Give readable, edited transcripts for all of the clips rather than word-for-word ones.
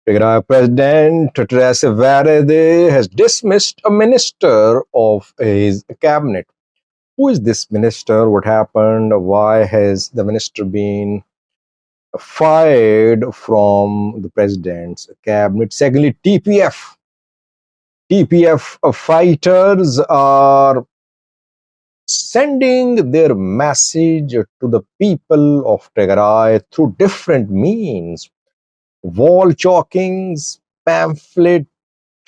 Tigray President Teresa Varede has dismissed a minister of his cabinet. Who is this minister? What happened? Why has the minister been fired from the president's cabinet? Secondly, TPF fighters are sending their message to the people of Tigray through different means: wall chalkings, pamphlet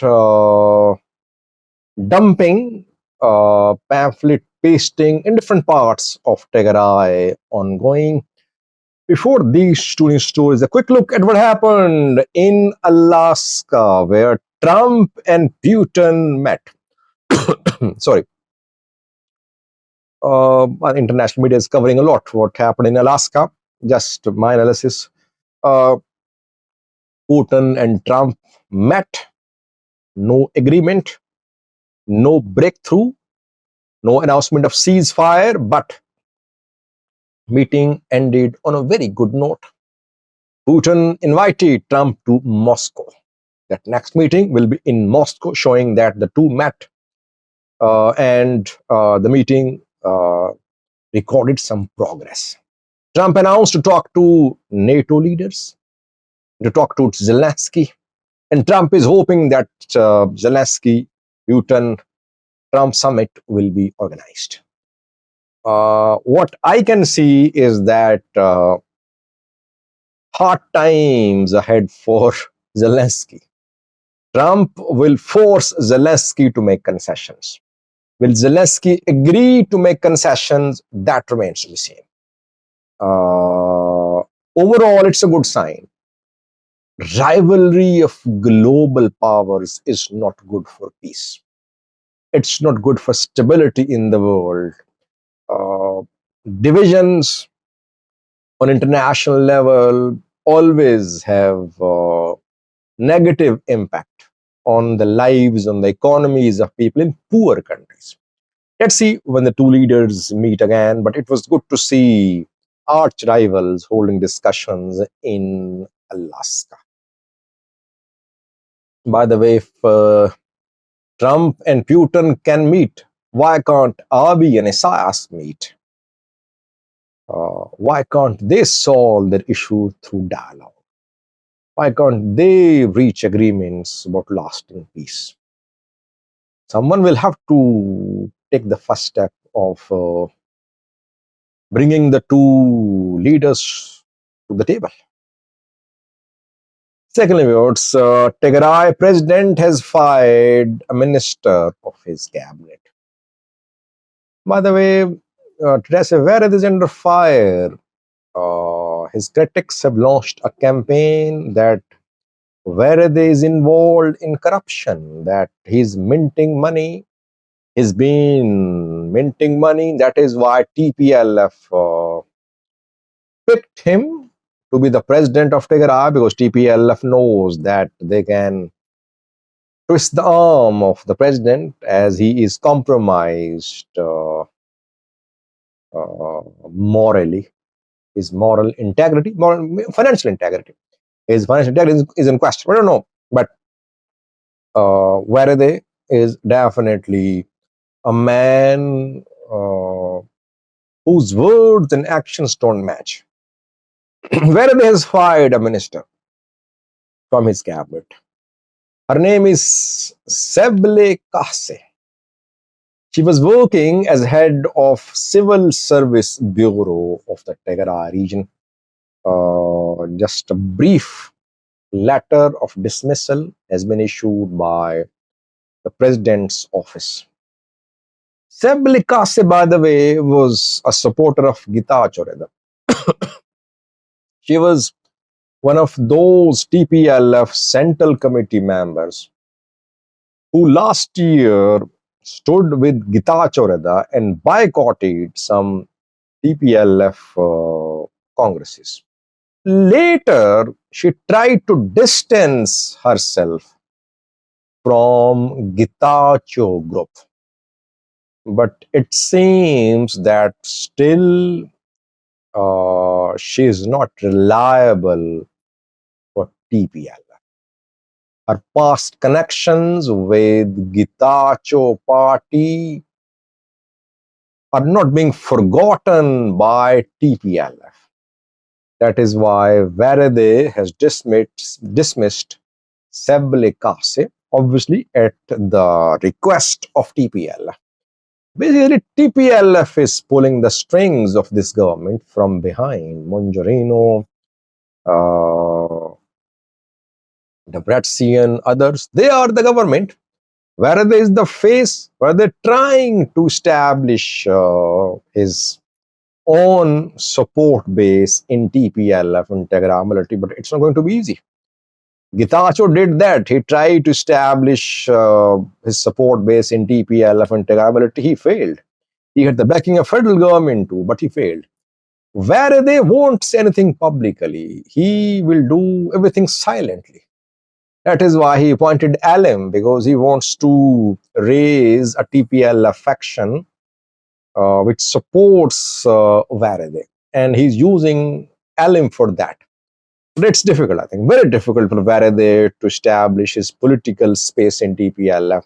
uh, dumping, pamphlet pasting in different parts of Tigray ongoing. Before these two news stories, a quick look at what happened in Alaska, where Trump and Putin met. Sorry. International media is covering a lot what happened in Alaska. Just my analysis. Uh, Putin and Trump met, no agreement, no breakthrough, no announcement of ceasefire, but meeting ended on a very good note. Putin invited Trump to Moscow. That next meeting will be in Moscow, showing that the two met, and the meeting recorded some progress. Trump announced to talk to NATO leaders, to talk to Zelensky, and Trump is hoping that Zelensky, Putin, Trump summit will be organized. What I can see is that hard times ahead for Zelensky. Trump will force Zelensky to make concessions. Will Zelensky agree to make concessions? That remains to be seen. Overall, it's a good sign. Rivalry of global powers is not good for peace. It's not good for stability in the world. Divisions on international level always have negative impact on the lives, on the economies of people in poor countries. Let's see when the two leaders meet again, but it was good to see arch rivals holding discussions in Alaska. By the way, if Trump and Putin can meet, why can't Abiy and Isaias meet? Why can't they solve their issue through dialogue? Why can't they reach agreements about lasting peace? Someone will have to take the first step of bringing the two leaders to the table. Secondly, Tigray president has fired a minister of his cabinet. By the way, Teresa Vareda is under fire. His critics have launched a campaign that Vareda is involved in corruption, that he's minting money. He's been minting money. That is why TPLF picked him to be the president of Tigray, because TPLF knows that they can twist the arm of the president as he is compromised morally. His moral integrity, financial integrity. His financial integrity is in question. I don't know, but Varede is definitely a man whose words and actions don't match. Varede has fired a minister from his cabinet. Her name is Seble Kase. She was working as head of Civil Service Bureau of the Tigray region. Just a brief letter of dismissal has been issued by the president's office. Seble Kase, by the way, was a supporter of Getachew Reda. She was one of those TPLF Central Committee members who last year stood with Getachew Reda and boycotted some TPLF congresses. Later, she tried to distance herself from Getachew group. But it seems that still she is not reliable for TPLF. Her past connections with Gitacho party are not being forgotten by TPLF. That is why Varade has dismissed Sebele-Kase, obviously at the request of TPLF. Basically, TPLF is pulling the strings of this government from behind. Monjorino, Debretsion, others, they are the government. Where there is the face, where they're trying to establish his own support base in TPLF and Tigray military, but it's not going to be easy. Gitacho did that. He tried to establish his support base in TPLF and Tigray military. He failed. He had the backing of federal government too, but he failed. Where they won't say anything publicly, he will do everything silently. That is why he appointed Alim, because he wants to raise a TPLF faction which supports Varade. And he's using Alim for that. But it's difficult, I think, very difficult for Varade to establish his political space in TPLF.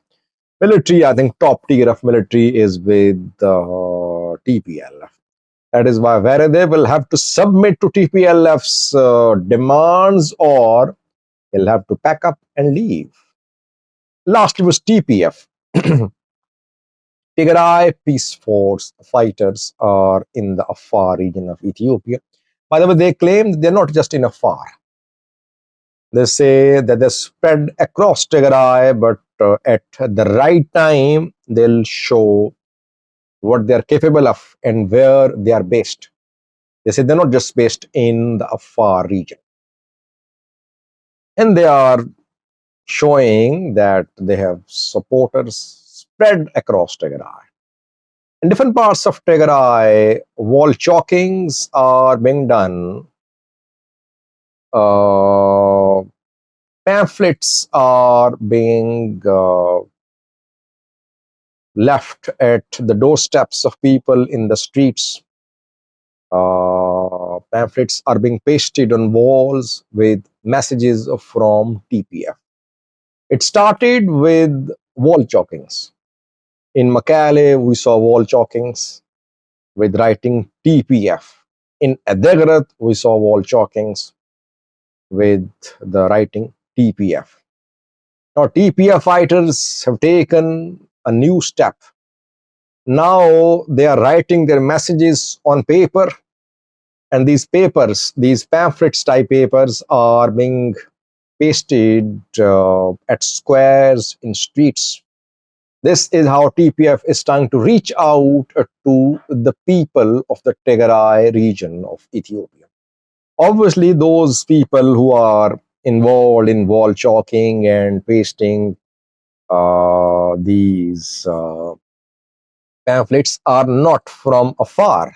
Military, I think top tier of military is with TPLF. That is why Varade will have to submit to TPLF's demands, or he'll have to pack up and leave. Lastly was TPF. Tigray Peace Force fighters are in the Afar region of Ethiopia. By the way, they claim that they're not just in Afar. They say that they're spread across Tigray, but at the right time, they'll show what they're capable of and where they are based. They say they're not just based in the Afar region. And they are showing that they have supporters spread across Tigray. In different parts of Tigray, wall chalkings are being done. Pamphlets are being left at the doorsteps of people in the streets. Pamphlets are being pasted on walls with messages from TPF. It started with wall chalkings. In Makale, we saw wall chalkings with writing TPF. In Adegrat, we saw wall chalkings with the writing TPF. Now, TPF fighters have taken a new step. Now they are writing their messages on paper, and these papers, these pamphlets type papers, are being pasted at squares in streets. This is how TPF is trying to reach out to the people of the Tigray region of Ethiopia. Obviously, those people who are involved in wall chalking and pasting these pamphlets are not from afar.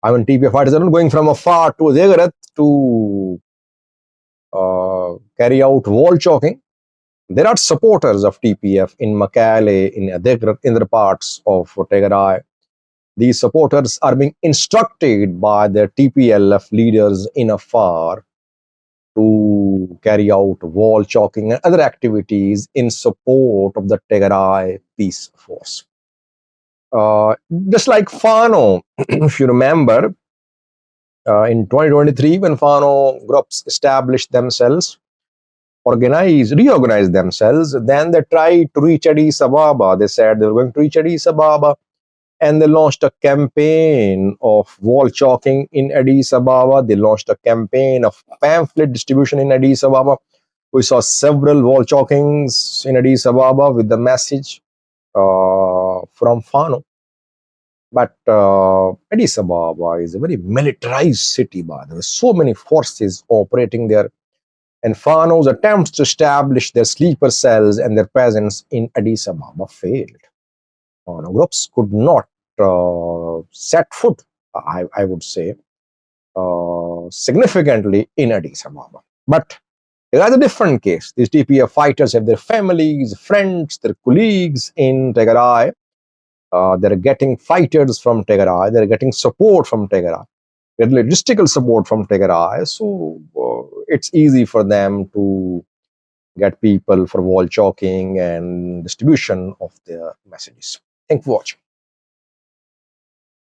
I mean, TPF fighters are not going from afar to Zegarat to carry out wall chalking. There are supporters of TPF in Makale, in Adegrat, in other parts of Tigray. These supporters are being instructed by their TPLF leaders in Afar to carry out wall chalking and other activities in support of the Tigray Peace Force. Just like Fano, if you remember, in 2023, when Fano groups established themselves, reorganized themselves, then they tried to reach Addis Ababa. They said they were going to reach Addis Ababa, and they launched a campaign of wall chalking in Addis Ababa. They launched a campaign of pamphlet distribution in Addis Ababa. We saw several wall chalkings in Addis Ababa with the message from Fano. But Addis Ababa is a very militarized city, by the way. So many forces operating there. And Fano's attempts to establish their sleeper cells and their presence in Addis Ababa failed. Fano groups could not set foot, I would say, significantly in Addis Ababa. But there is a different case. These TPF fighters have their families, friends, their colleagues in Tigray. They're getting fighters from Tigray. They're getting support from Tigray. They're logistical support from Tigray. So it's easy for them to get people for wall chalking and distribution of their messages. Thank you for watching.